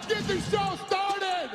get this show started!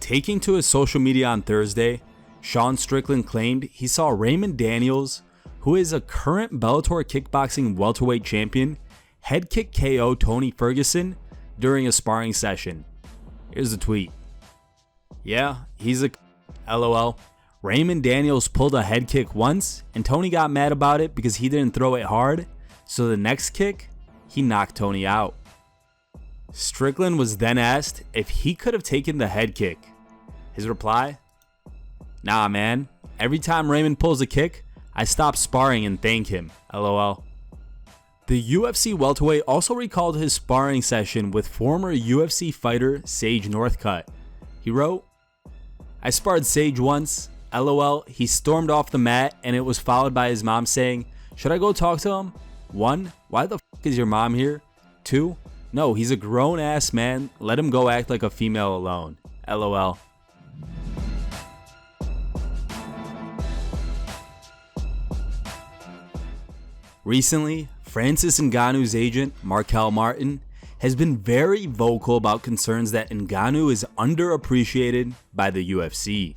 Taking to his social media on Thursday, Sean Strickland claimed he saw Raymond Daniels, who is a current Bellator kickboxing welterweight champion, head kick KO Tony Ferguson during a sparring session. Here's the tweet. Yeah, he's a LOL. Raymond Daniels pulled a head kick once and Tony got mad about it because he didn't throw it hard, so the next kick, he knocked Tony out. Strickland was then asked if he could have taken the head kick. His reply? Nah, man. Every time Raymond pulls a kick, I stop sparring and thank him. LOL. The UFC welterweight also recalled his sparring session with former UFC fighter Sage Northcutt. He wrote, I sparred Sage once. LOL. He stormed off the mat and it was followed by his mom saying, should I go talk to him? 1. Why the f is your mom here? 2. No, he's a grown ass man. Let him go act like a female alone. LOL. Recently, Francis Ngannou's agent, Markel Martin, has been very vocal about concerns that Ngannou is underappreciated by the UFC.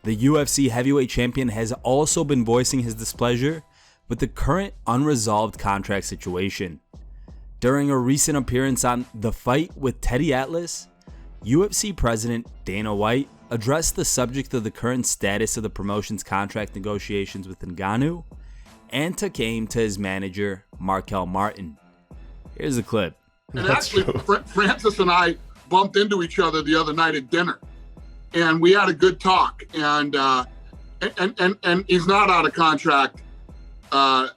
The UFC heavyweight champion has also been voicing his displeasure with the current unresolved contract situation. During a recent appearance on The Fight with Teddy Atlas, UFC president Dana White addressed the subject of the current status of the promotion's contract negotiations with Ngannou and took aim to his manager, Markel Martin. Here's a clip. And actually, Francis and I bumped into each other the other night at dinner, and we had a good talk. And he's not out of contract. If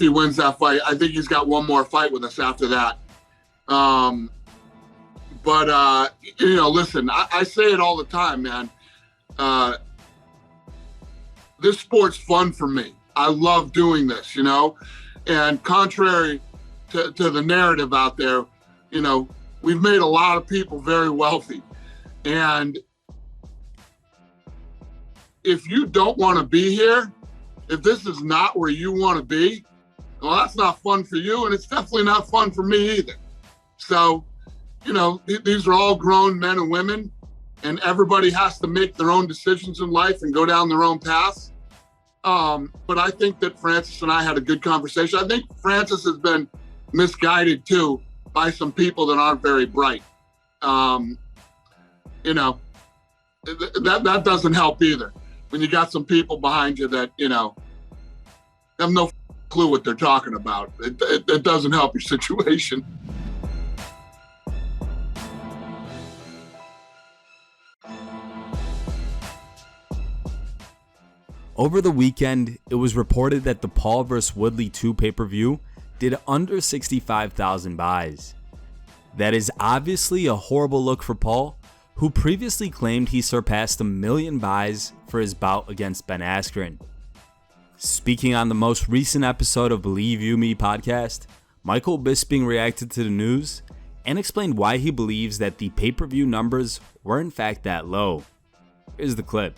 he wins that fight, I think he's got one more fight with us after that. Listen, I say it all the time, man. This sport's fun for me. I love doing this, and contrary to the narrative out there, we've made a lot of people very wealthy. And if you don't want to be here, if this is not where you want to be, well, that's not fun for you, and it's definitely not fun for me either. So, these are all grown men and women, and everybody has to make their own decisions in life and go down their own paths. But I think that Francis and I had a good conversation. I think Francis has been misguided too by some people that aren't very bright. That doesn't help either. When you got some people behind you that, have no clue what they're talking about. It doesn't help your situation. Over the weekend, it was reported that the Paul vs. Woodley 2 pay-per-view did under 65,000 buys. That is obviously a horrible look for Paul, who previously claimed he surpassed 1 million buys for his bout against Ben Askren. Speaking on the most recent episode of Believe You Me podcast, Michael Bisping reacted to the news and explained why he believes that the pay-per-view numbers were in fact that low. Here's the clip.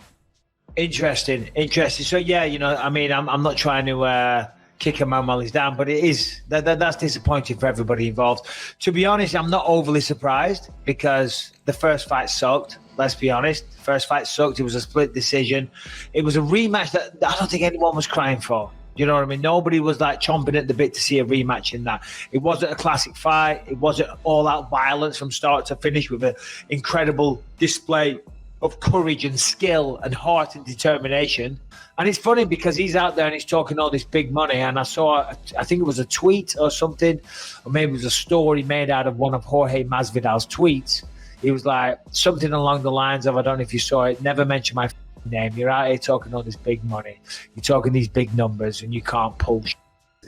Interesting. So yeah, I'm not trying to kick him out while he's down, but it is that's disappointing for everybody involved. To be honest, I'm not overly surprised because the first fight sucked. Let's be honest. The first fight sucked. It was a split decision. It was a rematch that I don't think anyone was crying for. You know what I mean? Nobody was like chomping at the bit to see a rematch in that. It wasn't a classic fight. It wasn't all-out violence from start to finish with an incredible display of courage and skill and heart and determination. And it's funny because he's out there and he's talking all this big money, and I saw, I think it was a tweet or something, or maybe it was a story made out of one of Jorge Masvidal's tweets. He was like something along the lines of, I don't know if you saw it, never mention my name. You're out here talking all this big money. You're talking these big numbers and you can't pull shit.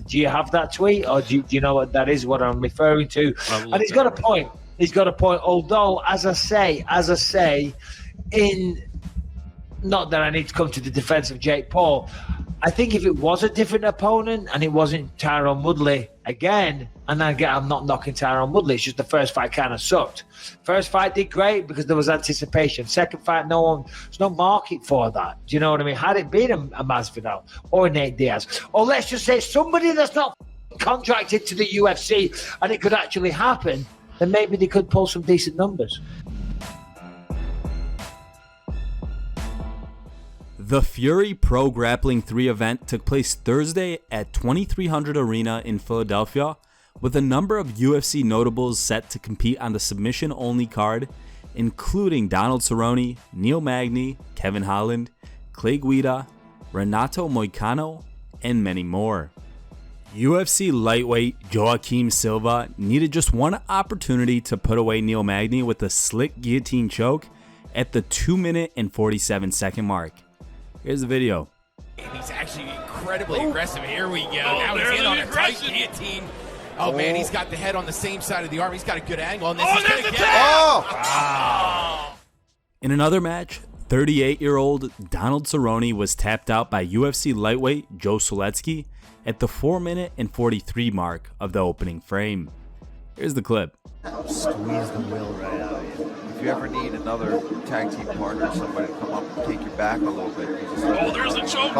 Do you have that tweet, or do you know what that is, what I'm referring to? And he's got a point. He's got a point. Although, as I say, in not that I need to come to the defense of Jake Paul. I think if it was a different opponent and it wasn't Tyron Woodley again, and again, I'm not knocking Tyron Woodley, it's just the first fight kind of sucked. First fight did great because there was anticipation. Second fight, there's no market for that. Do you know what I mean? Had it been a Masvidal or a Nate Diaz, or let's just say somebody that's not contracted to the UFC and it could actually happen, then maybe they could pull some decent numbers. The Fury Pro Grappling 3 event took place Thursday at 2300 Arena in Philadelphia, with a number of UFC notables set to compete on the submission-only card, including Donald Cerrone, Neil Magny, Kevin Holland, Clay Guida, Renato Moicano, and many more. UFC lightweight Joaquim Silva needed just one opportunity to put away Neil Magny with a slick guillotine choke at the 2-minute and 47-second mark. Here's the video. He's actually incredibly aggressive. Here we go. Now he's in on a tight guillotine. Oh, man, he's got the head on the same side of the arm. He's got a good angle on this. He's gonna get it. Wow. In another match, 38-year-old Donald Cerrone was tapped out by UFC lightweight Joe Solecki at the 4-minute and 43 mark of the opening frame. Here's the clip. Squeeze the will right out of you. If you ever need another tag team partner, somebody to come up and take your back a little bit. There's a choke.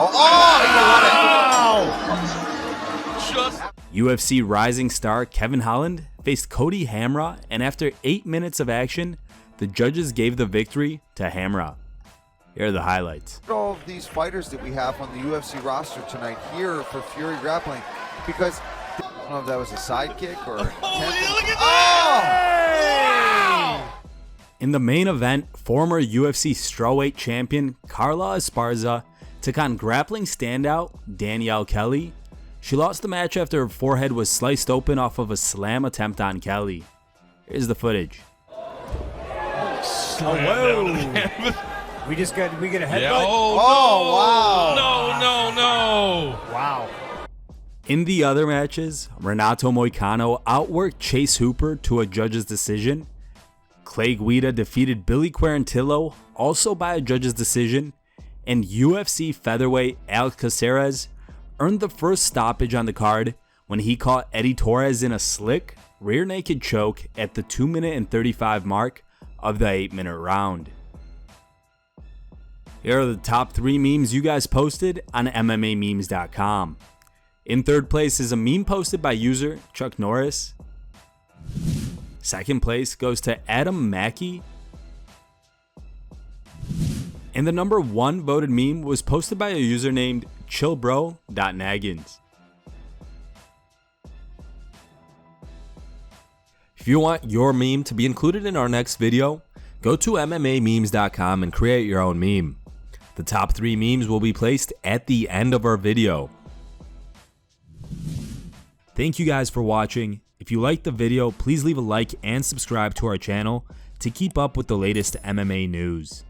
UFC rising star Kevin Holland faced Kody Hamrah, and after 8 minutes of action, the judges gave the victory to Hamrah. Here are the highlights. All of these fighters that we have on the UFC roster tonight here for Fury Grappling, because I don't know if that was a sidekick or Look at that! Wow! In the main event, former UFC strawweight champion Carla Esparza took on grappling standout Danielle Kelly. She lost the match after her forehead was sliced open off of a slam attempt on Kelly. Here's the footage. We get a headbutt? Yeah, wow. No. Wow. In the other matches, Renato Moicano outworked Chase Hooper to a judge's decision. Clay Guida defeated Billy Quarantillo, also by a judge's decision, and UFC featherweight Alex Caceres earned the first stoppage on the card when he caught Eddie Torres in a slick, rear naked choke at the 2-minute and 35 mark of the 8-minute round. Here are the top 3 memes you guys posted on MMAmemes.com. In third place is a meme posted by user Chuck Norris. Second place goes to Adam Mackey. And the number 1 voted meme was posted by a user named chillbro.naggins. If you want your meme to be included in our next video, go to MMAmemes.com and create your own meme. The top 3 memes will be placed at the end of our video. Thank you guys for watching. If you liked the video, please leave a like and subscribe to our channel to keep up with the latest MMA news.